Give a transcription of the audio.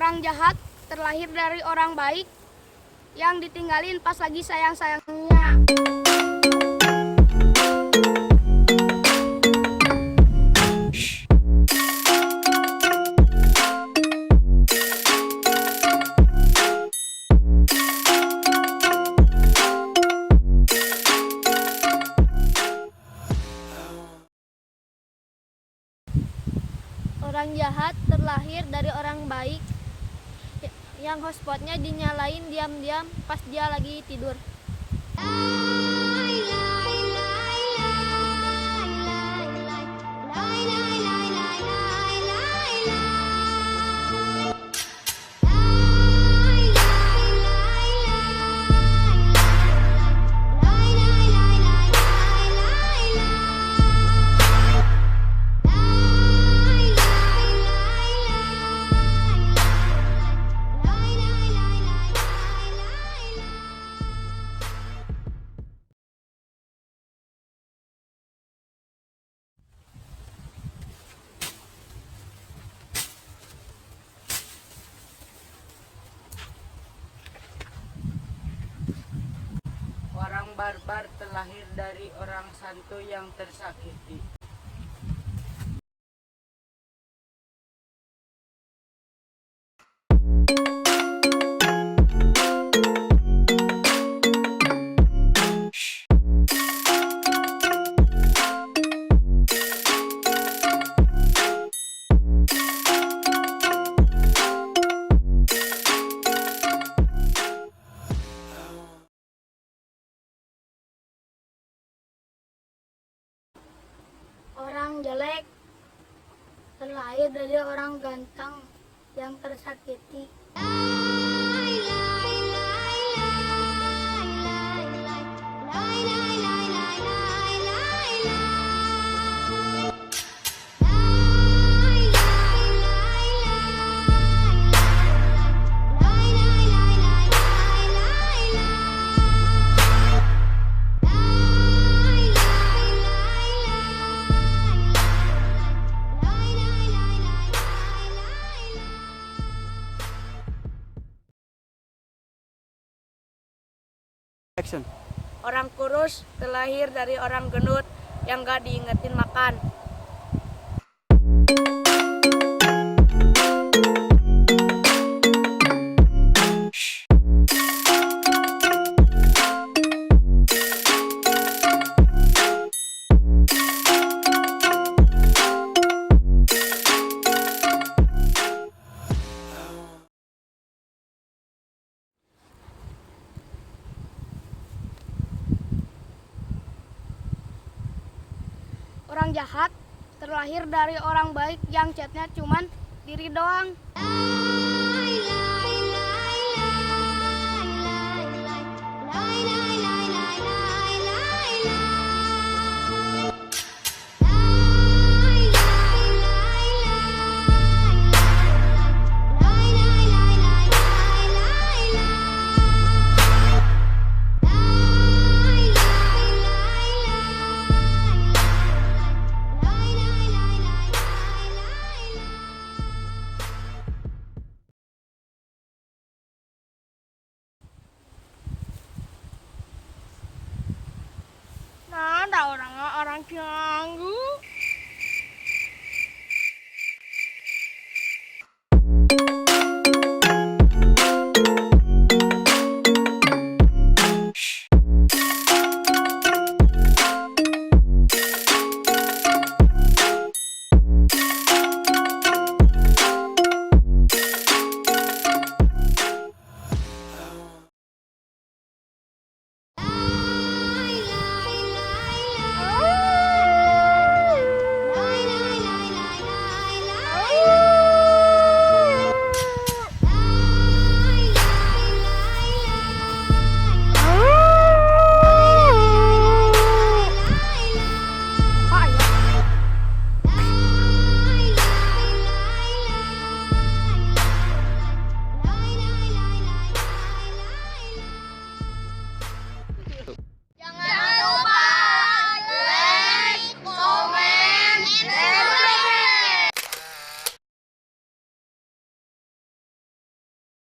Orang jahat terlahir dari orang baik yang ditinggalin pas lagi sayang-sayangnya. Orang jahat terlahir dari orang baik yang hotspotnya dinyalain diam-diam pas dia lagi tidur. Orang barbar terlahir dari orang santuy yang tersakiti. Orang jelek terlahir dari orang ganteng yang tersakiti. Action. Orang kurus terlahir dari orang gendut yang gak diingetin makan. Orang jahat terlahir dari orang baik yang chatnya cuman diri doang. Nah, ada orang